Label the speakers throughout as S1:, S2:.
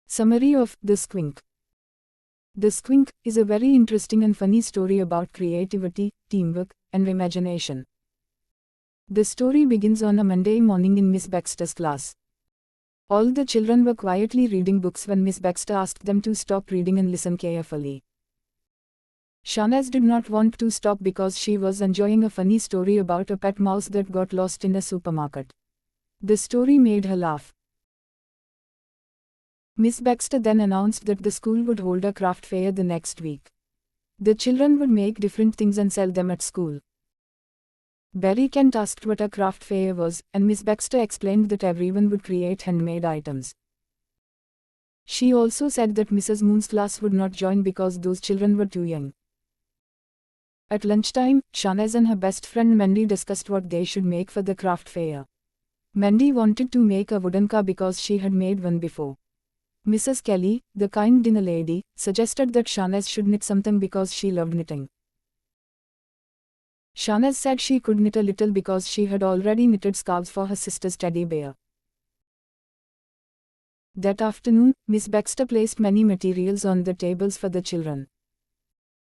S1: Summary of The Squink. The Squink is a very interesting and funny story about creativity, teamwork, and imagination. The story begins on a Monday morning in Miss Baxter's class. All the children were quietly reading books when Miss Baxter asked them to stop reading and listen carefully. Shahnaz did not want to stop because she was enjoying a funny story about a pet mouse that got lost in a supermarket. The story made her laugh. Miss Baxter then announced that the school would hold a craft fair the next week. The children would make different things and sell them at school. Barry Kent asked what a craft fair was, and Miss Baxter explained that everyone would create handmade items. She also said that Mrs. Moon's class would not join because those children were too young. At lunchtime, Shahnaz and her best friend Mandy discussed what they should make for the craft fair. Mandy wanted to make a wooden car because she had made one before. Mrs. Kelly, the kind dinner lady, suggested that Shahnaz should knit something because she loved knitting. Shahnaz said she could knit a little because she had already knitted scarves for her sister's teddy bear. That afternoon, Miss Baxter placed many materials on the tables for the children.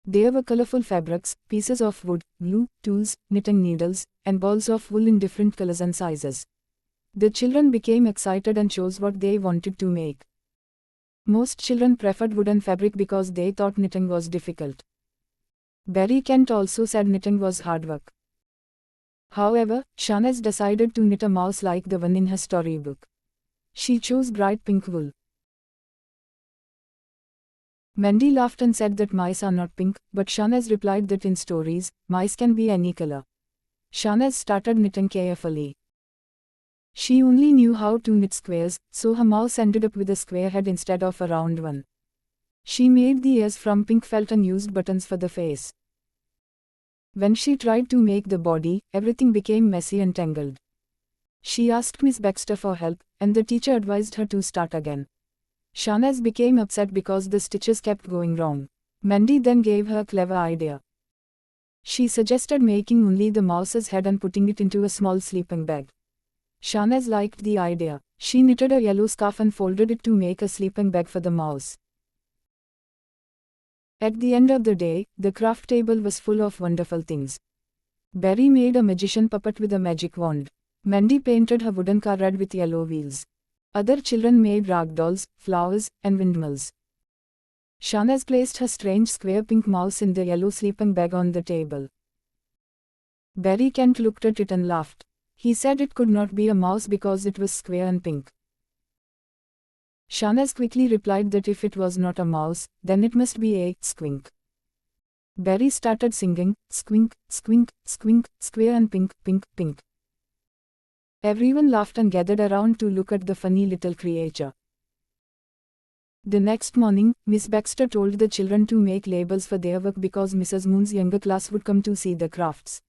S1: There were colorful fabrics, pieces of wood, glue, tools, knitting needles, and balls of wool in different colors and sizes. The children became excited and chose what they wanted to make. Most children preferred wooden fabric because they thought knitting was difficult. Barry Kent also said knitting was hard work. However, Shahnaz decided to knit a mouse like the one in her storybook. She chose bright pink wool. Mandy laughed and said that mice are not pink, but Shahnaz replied that in stories, mice can be any color. Shahnaz started knitting carefully. She only knew how to knit squares, so her mouse ended up with a square head instead of a round one. She made the ears from pink felt and used buttons for the face. When she tried to make the body, everything became messy and tangled. She asked Miss Baxter for help, and the teacher advised her to start again. Shahnaz became upset because the stitches kept going wrong. Mandy then gave her a clever idea. She suggested making only the mouse's head and putting it into a small sleeping bag. Shahnaz liked the idea. She knitted a yellow scarf and folded it to make a sleeping bag for the mouse. At the end of the day, the craft table was full of wonderful things. Barry made a magician puppet with a magic wand. Mandy painted her wooden car red with yellow wheels. Other children made rag dolls, flowers, and windmills. Shahnaz placed her strange square pink mouse in the yellow sleeping bag on the table. Barry Kent looked at it and laughed. He said it could not be a mouse because it was square and pink. Shahnaz quickly replied that if it was not a mouse, then it must be a squink. Barry started singing, squink, squink, squink, square and pink, pink, pink. Everyone laughed and gathered around to look at the funny little creature. The next morning, Miss Baxter told the children to make labels for their work because Mrs. Moon's younger class would come to see the crafts.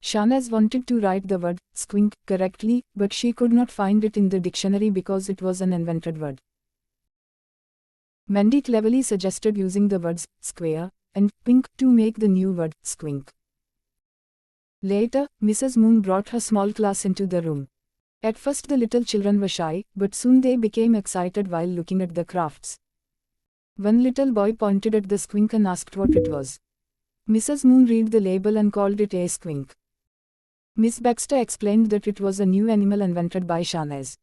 S1: Shahnaz wanted to write the word squink correctly, but she could not find it in the dictionary because it was an invented word. Mandy cleverly suggested using the words square and pink to make the new word squink. Later, Mrs. Moon brought her small class into the room. At first the little children were shy, but soon they became excited while looking at the crafts. One little boy pointed at the squink and asked what it was. Mrs. Moon read the label and called it a squink. Miss Baxter explained that it was a new animal invented by Shahnaz.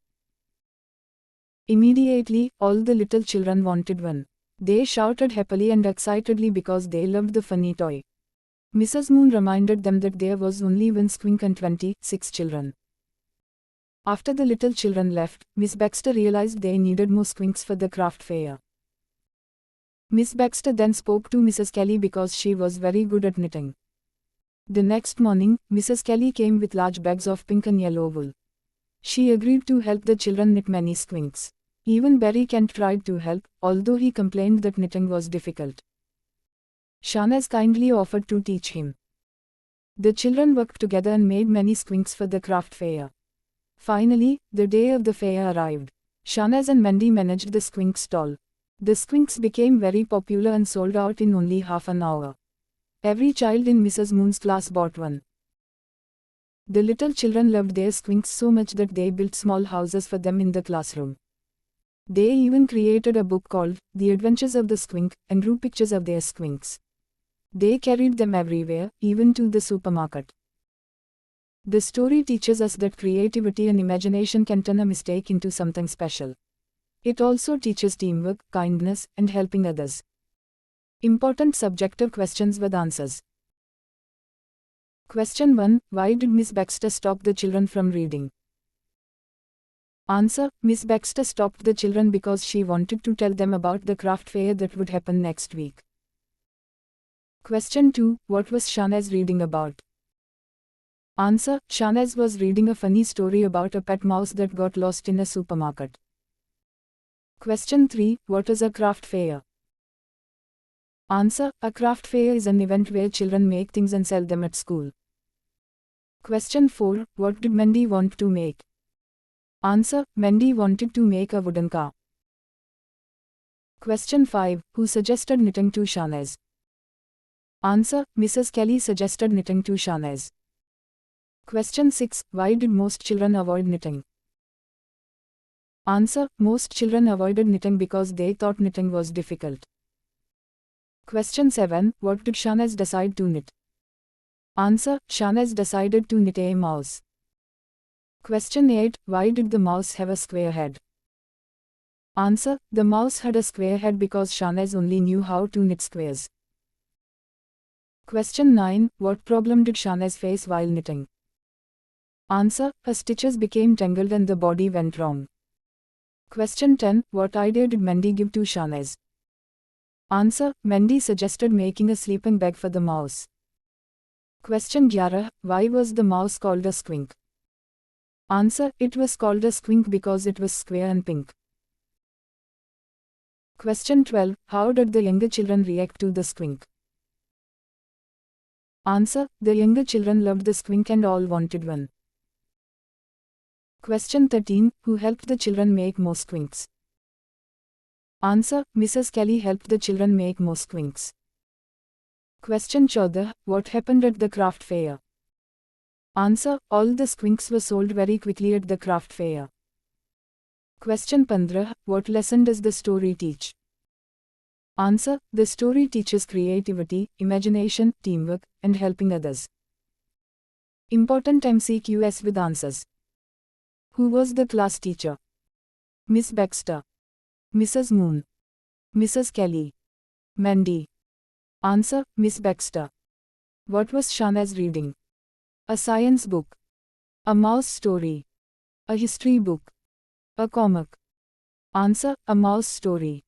S1: Immediately, all the little children wanted one. They shouted happily and excitedly because they loved the funny toy. Mrs. Moon reminded them that there was only one squink and 26 children. After the little children left, Miss Baxter realized they needed more squinks for the craft fair. Miss Baxter then spoke to Mrs. Kelly because she was very good at knitting. The next morning, Mrs. Kelly came with large bags of pink and yellow wool. She agreed to help the children knit many squinks. Even Barry Kent tried to help, although he complained that knitting was difficult. Shahnaz kindly offered to teach him. The children worked together and made many squinks for the craft fair. Finally, the day of the fair arrived. Shahnaz and Mandy managed the squink stall. The squinks became very popular and sold out in only half an hour. Every child in Mrs. Moon's class bought one. The little children loved their squinks so much that they built small houses for them in the classroom. They even created a book called The Adventures of the Squink and drew pictures of their squinks. They carried them everywhere, even to the supermarket. The story teaches us that creativity and imagination can turn a mistake into something special. It also teaches teamwork, kindness, and helping others. Important subjective questions with answers. Question 1. Why did Miss Baxter stop the children from reading? Answer. Miss Baxter stopped the children because she wanted to tell them about the craft fair that would happen next week. Question 2. What was Shahnaz reading about? Answer. Shahnaz was reading a funny story about a pet mouse that got lost in a supermarket. Question 3. What is a craft fair? Answer. A craft fair is an event where children make things and sell them at school. Question 4. What did Mandy want to make? Answer. Mandy wanted to make a wooden car. Question 5. Who suggested knitting to Shahnaz? Answer. Mrs. Kelly suggested knitting to Shahnaz. Question 6. Why did most children avoid knitting? Answer. Most children avoided knitting because they thought knitting was difficult. Question 7. What did Shahnaz decide to knit? Answer. Shahnaz decided to knit a mouse. Question 8. Why did the mouse have a square head? Answer. The mouse had a square head because Shahnaz only knew how to knit squares. Question 9. What problem did Shahnaz face while knitting? Answer. Her stitches became tangled and the body went wrong. Question 10. What idea did Mandy give to Shahnaz? Answer. Mandy suggested making a sleeping bag for the mouse. Question 11. Why was the mouse called a squink? Answer. It was called a squink because it was square and pink. Question 12. How did the younger children react to the squink? Answer. The younger children loved the squink and all wanted one. Question 13. Who helped the children make more squinks? Answer. Mrs. Kelly helped the children make more squinks. Question 14. What happened at the craft fair? Answer. All the squinks were sold very quickly at the craft fair. Question 15. What lesson does the story teach? Answer. The story teaches creativity, imagination, teamwork, and helping others. Important MCQs with answers. Who was the class teacher? Miss Baxter. Mrs. Moon. Mrs. Kelly. Mandy. Answer. Miss Baxter. What was Shahnaz reading? A science book. A mouse story. A history book. A comic. Answer. A mouse story.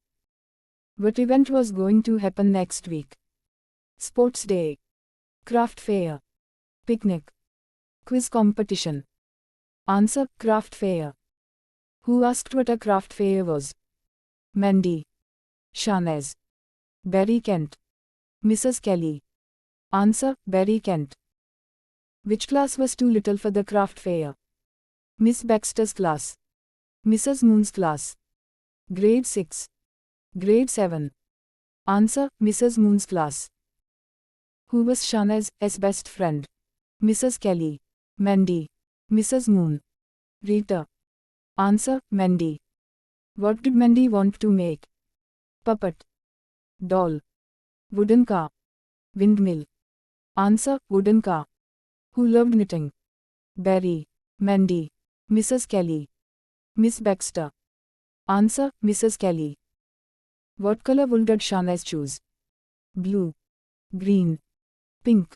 S1: What event was going to happen next week? Sports day. Craft fair. Picnic. Quiz competition. Answer. Craft fair. Who asked what a craft fair was? Mandy. Shahnaz. Barry Kent. Mrs. Kelly. Answer. Barry Kent. Which class was too little for the craft fair? Miss Baxter's class. Mrs. Moon's class. Grade 6. Grade 7. Answer. Mrs. Moon's class. Who was Shahnaz's best friend? Mrs. Kelly. Mandy. Mrs. Moon. Rita. Answer. Mandy. What did Mandy want to make? Puppet. Doll. Wooden car. Windmill. Answer. Wooden car. Who loved knitting? Barry. Mandy. Mrs. Kelly. Miss Baxter. Answer. Mrs. Kelly. What color wool did Shahnaz choose? Blue. Green. Pink.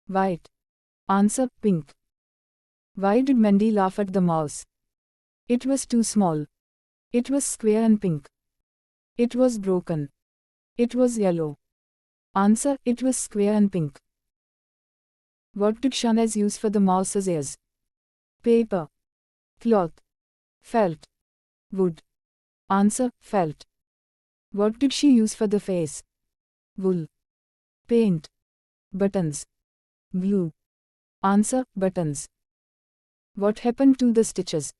S1: White. Answer. Pink. Why did Mandy laugh at the mouse? It was too small. It was square and pink. It was broken. It was yellow. Answer. It was square and pink. What did Shahnaz use for the mouse's ears? Paper. Cloth. Felt. Wood. Answer. Felt. What did she use for the face? Wool. Paint. Buttons. Glue. Answer. Buttons. What happened to the stitches?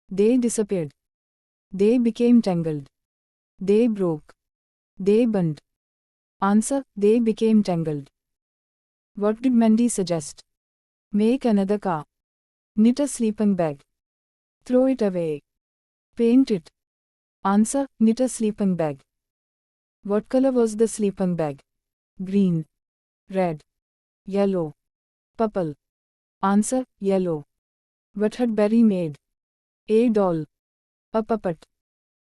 S1: They disappeared. They became tangled. They broke. They burned. Answer. They became tangled. What did Mandy suggest? Make another car. Knit a sleeping bag. Throw it away. Paint it. Answer, knit a sleeping bag. What color was the sleeping bag? Green, red, yellow, purple. Answer, yellow. What had Barry made? A doll, a puppet,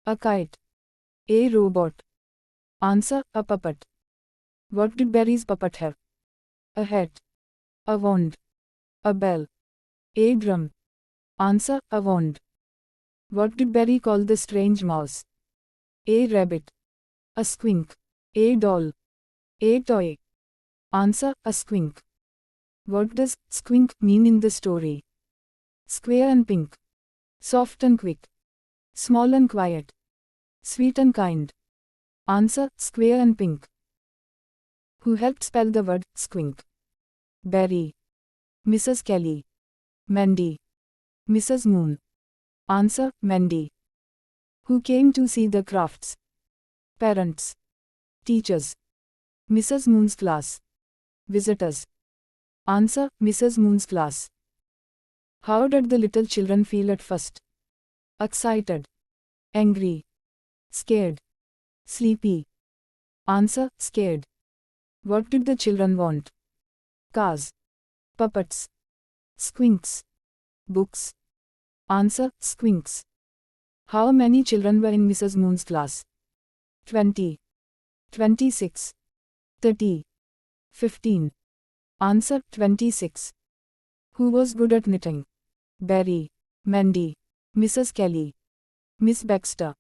S1: a kite, a robot. Answer, a puppet. What did Barry's puppet have? A hat, a wand, a bell, a drum. Answer, a wand. What did Barry call the strange mouse? A rabbit, a squink, a doll, a toy. Answer, a squink. What does squink mean in the story? Square and pink, soft and quick, small and quiet, sweet and kind. Answer, square and pink. Who helped spell the word squink? Barry, Mrs. Kelly, Mandy, Mrs. Moon. Answer, Mandy. Who came to see the crafts? Parents, teachers, Mrs. Moon's class, visitors. Answer, Mrs. Moon's class. How did the little children feel at first? Excited, angry, scared, sleepy. Answer, scared. What did the children want? Cars, puppets, squinks, books. Answer, squinks. How many children were in Mrs. Moon's class? 20, 26, 30, 15. Answer, 26. Who was good at knitting? Barry, Mandy, Mrs. Kelly, Miss Baxter.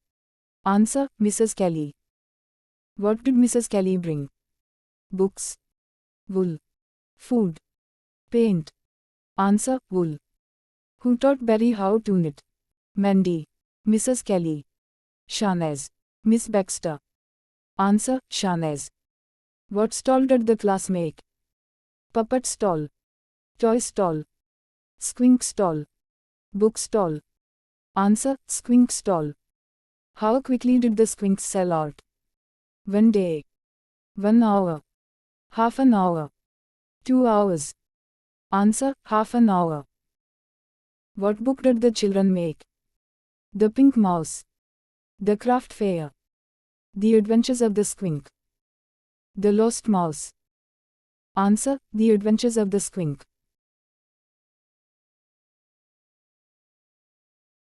S1: Answer, Mrs. Kelly. What did Mrs. Kelly bring? Books, wool, food, paint. Answer, wool. Who taught Barry how to knit? Mandy, Mrs. Kelly, Shanaz, Miss Baxter. Answer, Shanaz. What stall did the class make? Puppet stall, toy stall, squink stall, book stall. Answer, squink stall. How quickly did the squinks sell out? 1 day, 1 hour, half an hour, 2 hours. Answer, half an hour. What book did the children make? The Pink Mouse, The Craft Fair, The Adventures of the Squink, The Lost Mouse. Answer, The Adventures of the Squink.